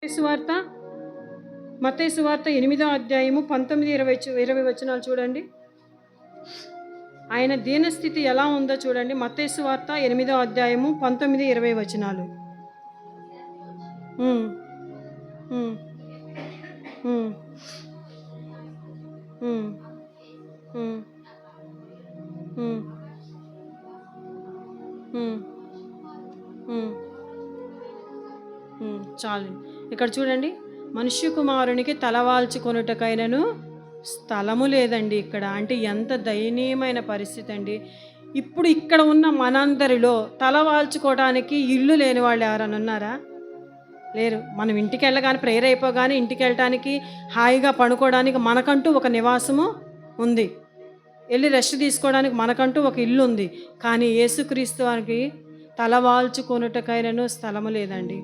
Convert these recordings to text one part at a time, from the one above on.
సువార్త మత్తయి సువార్త 8వ అధ్యాయము 19, 20 వచనాలు చూడండి. ఆయన దీనస్థితి ఎలా ఉందో చూడండి. మత్తయి సువార్త 8వ అధ్యాయము 19, 20 వచనాలు. ఉమ్, ఉమ్, ఉమ్, ఉమ్, ఉమ్, ఉమ్, ఉమ్, చాలు. ఇక్కడ చూడండి, మనుష్య కుమారునికి తలవాల్చుకొనుటకైనను స్థలము లేదండి ఇక్కడ. అంటే ఎంత దయనీయమైన పరిస్థితి అండి. ఇప్పుడు ఇక్కడ ఉన్న మనందరిలో తలవాల్చుకోవడానికి ఇల్లు లేని వాళ్ళు ఎవరైనా ఉన్నారా? లేరు. మనం ఇంటికి వెళ్ళగానే ప్రేయర్ అయిపోగానే ఇంటికి వెళ్ళటానికి, హాయిగా పడుకోవడానికి మనకంటూ ఒక నివాసము ఉంది. వెళ్ళి రెస్ట్ తీసుకోవడానికి మనకంటూ ఒక ఇల్లు ఉంది. కానీ యేసుక్రీస్తు వారికి తలవాల్చుకొనుటకైనను స్థలము లేదండి.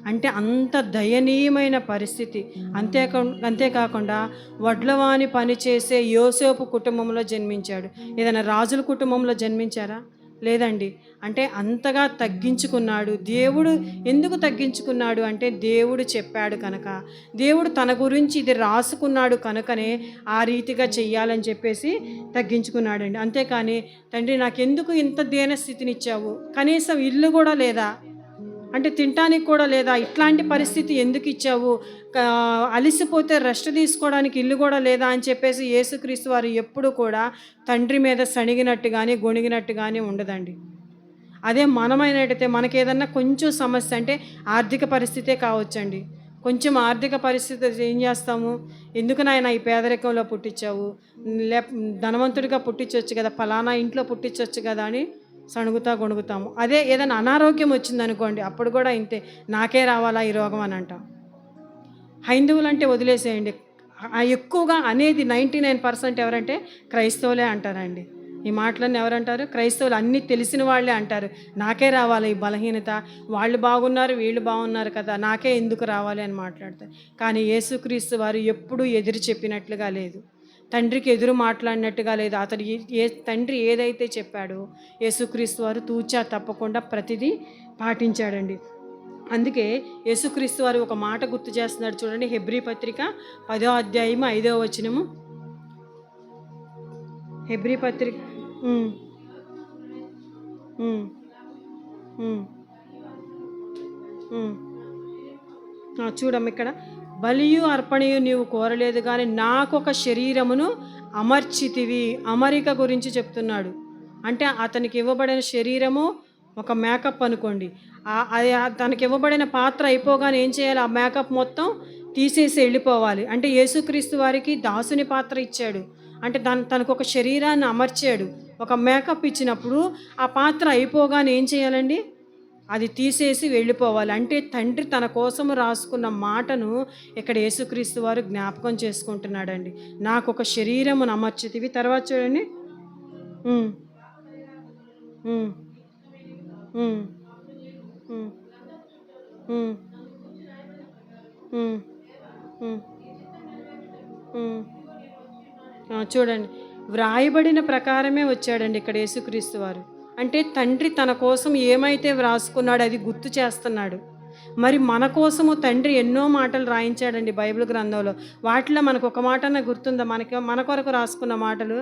అంటే అంత దయనీయమైన పరిస్థితి. అంతేకాకుండా వడ్లవాని పనిచేసే యోసేపు కుటుంబంలో జన్మించాడు. ఏదైనా రాజుల కుటుంబంలో జన్మించారా? లేదండి. అంటే అంతగా తగ్గించుకున్నాడు. దేవుడు ఎందుకు తగ్గించుకున్నాడు అంటే దేవుడు చెప్పాడు కనుక, దేవుడు తన గురించి ఇది రాసుకున్నాడు కనుకనే ఆ రీతిగా చెయ్యాలని చెప్పేసి తగ్గించుకున్నాడండి. అంతేకాని తండ్రి నాకెందుకు ఇంత దీనస్థితినిచ్చావు, కనీసం ఇల్లు కూడా లేదా, అంటే తినటానికి కూడా లేదా, ఇట్లాంటి పరిస్థితి ఎందుకు ఇచ్చావు, అలిసిపోతే రెస్ట్ తీసుకోవడానికి ఇల్లు కూడా లేదా అని చెప్పేసి యేసుక్రీస్తు వారు ఎప్పుడు కూడా తండ్రి మీద సణిగినట్టు కానీ గొణిగినట్టు కానీ ఉండదండి. అదే మనమైనట్టయితే మనకేదన్నా కొంచెం సమస్య, అంటే ఆర్థిక పరిస్థితే కావచ్చండి, కొంచెం ఆర్థిక పరిస్థితి ఏం చేస్తాము, ఎందుకు నాయన ఈ పేదరికంలో పుట్టించావు, ధనవంతుడిగా పుట్టించవచ్చు కదా, ఫలానా ఇంట్లో పుట్టించవచ్చు కదా అని సణుగుతా గొణుగుతాము. అదే ఏదైనా అనారోగ్యం వచ్చిందనుకోండి, అప్పుడు కూడా ఇంతే, నాకే రావాలా ఈ రోగం అని అంటాం. హైందవులంటే వదిలేసేయండి, ఎక్కువగా అనేది 99% ఎవరంటే క్రైస్తవులే అంటారండి. ఈ మాటలన్నీ ఎవరంటారు? క్రైస్తవులు. అన్నీ తెలిసిన వాళ్ళే అంటారు, నాకే రావాలి ఈ బలహీనత, వాళ్ళు బాగున్నారు వీళ్ళు బాగున్నారు కదా, నాకే ఎందుకు రావాలి అని మాట్లాడతారు. కానీ యేసుక్రీస్తు వారు ఎప్పుడూ ఎదురు చెప్పినట్లుగా లేదు, తండ్రికి ఎదురు మాట్లాడినట్టుగా లేదు. అతడు తండ్రి ఏదైతే చెప్పాడో యేసుక్రీస్తు వారు తూచా తప్పకుండా ప్రతిదీ పాటించాడండి. అందుకే యేసుక్రీస్తు వారు ఒక మాట గుర్తు చేస్తున్నాడు చూడండి. హెబ్రీ పత్రిక 10వ అధ్యాయము 5వ వచనము. హెబ్రీ పత్రిక చూడమ్మ, ఇక్కడ బలియు అర్పణయు నీవు కోరలేదు కానీ నాకొక శరీరమును అమర్చితివి. అమరిక గురించి చెప్తున్నాడు. అంటే అతనికి ఇవ్వబడిన శరీరము ఒక మేకప్ అనుకోండి. అది తనకి ఇవ్వబడిన పాత్ర అయిపోగానే ఏం చేయాలి? ఆ మేకప్ మొత్తం తీసేసి వెళ్ళిపోవాలి. అంటే యేసుక్రీస్తు వారికి దాసుని పాత్ర ఇచ్చాడు. అంటే తనకు ఒక శరీరాన్ని అమర్చాడు, ఒక మేకప్ ఇచ్చినప్పుడు ఆ పాత్ర అయిపోగానే ఏం చేయాలండి? అది తీసేసి వెళ్ళిపోవాలి. అంటే తండ్రి తన కోసం రాసుకున్న మాటను ఇక్కడ యేసుక్రీస్తు వారు జ్ఞాపకం చేసుకుంటున్నాడండి. నాకు ఒక శరీరమును అమర్చితివి. తర్వాత చూడండి, చూడండి, వ్రాయబడిన ప్రకారమే వచ్చాడండి ఇక్కడ యేసుక్రీస్తు వారు. అంటే తండ్రి తన కోసం ఏమైతే వ్రాసుకున్నాడో అది గుర్తు చేస్తున్నాడు. మరి మన కోసము తండ్రి ఎన్నో మాటలు రాయించాడండి బైబిల్ గ్రంథంలో. వాటిలో మనకు ఒక మాటన గుర్తుందా? మన కొరకు రాసుకున్న మాటలు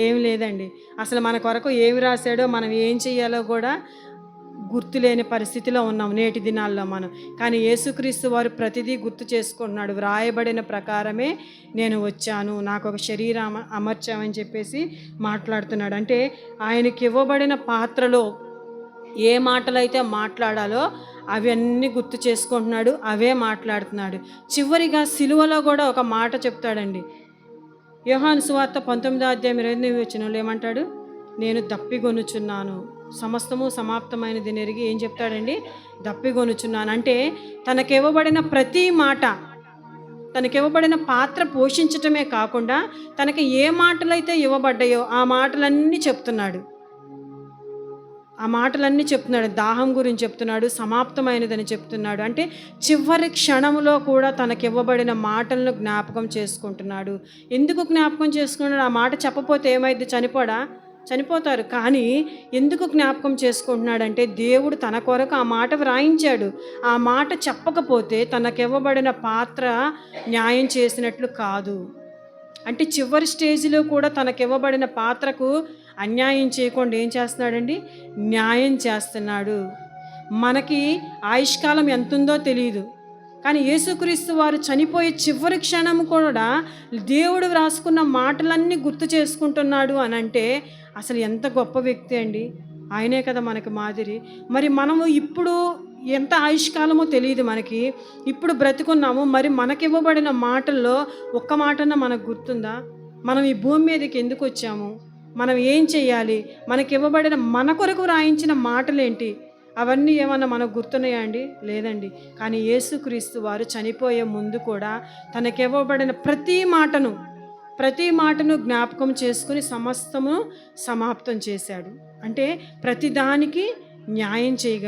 ఏమి లేదండి. అసలు మన కొరకు ఏమి రాశాడో, మనం ఏం చేయాలో కూడా గుర్తులేని పరిస్థితిలో ఉన్నాం నేటి దినాల్లో మనం. కానీ యేసుక్రీస్తు వారు ప్రతిదీ గుర్తు చేసుకుంటున్నాడు. వ్రాయబడిన ప్రకారమే నేను వచ్చాను, నాకు ఒక శరీరం అమర్చామని చెప్పేసి మాట్లాడుతున్నాడు. అంటే ఆయనకి ఇవ్వబడిన పాత్రలో ఏ మాటలైతే మాట్లాడాలో అవన్నీ గుర్తు చేసుకుంటున్నాడు, అవే మాట్లాడుతున్నాడు. చివరిగా సిలువలో కూడా ఒక మాట చెప్తాడండి. యోహాను సువార్త 19వ అధ్యాయం 28వ వచనంలో ఏమంటాడు? నేను దప్పిగొనుచున్నాను, సమస్తము సమాప్తమైనది నెరిగి ఏం చెప్తాడండి? దప్పిగొనుచున్నాను. అంటే తనకివ్వబడిన ప్రతి మాట, తనకివ్వబడిన పాత్ర పోషించటమే కాకుండా తనకి ఏ మాటలైతే ఇవ్వబడ్డాయో ఆ మాటలన్నీ చెప్తున్నాడు. దాహం గురించి చెప్తున్నాడు, సమాప్తమైనదని చెప్తున్నాడు. అంటే చివరి క్షణంలో కూడా తనకివ్వబడిన మాటలను జ్ఞాపకం చేసుకుంటున్నాడు. ఎందుకు జ్ఞాపకం చేసుకున్నాడు? ఆ మాట చెప్పపోతే ఏమైంది? చనిపోడా? చనిపోతారు. కానీ ఎందుకు జ్ఞాపకం చేసుకుంటున్నాడంటే దేవుడు తన కొరకు ఆ మాట వ్రాయించాడు. ఆ మాట చెప్పకపోతే తనకివ్వబడిన పాత్ర న్యాయం చేసినట్లు కాదు. అంటే చివరి స్టేజ్‌లో కూడా తనకివ్వబడిన పాత్రకు అన్యాయం చేయకుండా ఏం చేస్తున్నాడండి? న్యాయం చేస్తున్నాడు. మనకి ఆయుష్కాలం ఎంతుందో తెలీదు. కానీ యేసుక్రీస్తు వారు చనిపోయే చివరి క్షణం కూడా దేవుడు వ్రాసుకున్న మాటలన్నీ గుర్తు చేసుకుంటున్నాడు అనంటే అసలు ఎంత గొప్ప వ్యక్తి అండి. ఆయనే కదా మనకి మాదిరి. మరి మనము ఇప్పుడు ఎంత ఆయుష్కాలమో తెలీదు మనకి. ఇప్పుడు బ్రతికున్నాము. మరి మనకివ్వబడిన మాటల్లో ఒక్క మాటన్నా మనకు గుర్తుందా? మనం ఈ భూమి మీదకి ఎందుకొచ్చాము? మనం ఏం చేయాలి? మనకివ్వబడిన మన కొరకు వ్రాయించిన మాటలేంటి? అవన్నీ ఏమన్నా మనకు గుర్తున్నాయా అండి? లేదండి. కానీ యేసుక్రీస్తు వారు చనిపోయే ముందు కూడా తనకివ్వబడిన ప్రతి మాటను జ్ఞాపకం చేసుకుని సమస్తము సమాప్తం చేశాడు. అంటే ప్రతి దానికి న్యాయం చేయగలిగాడు.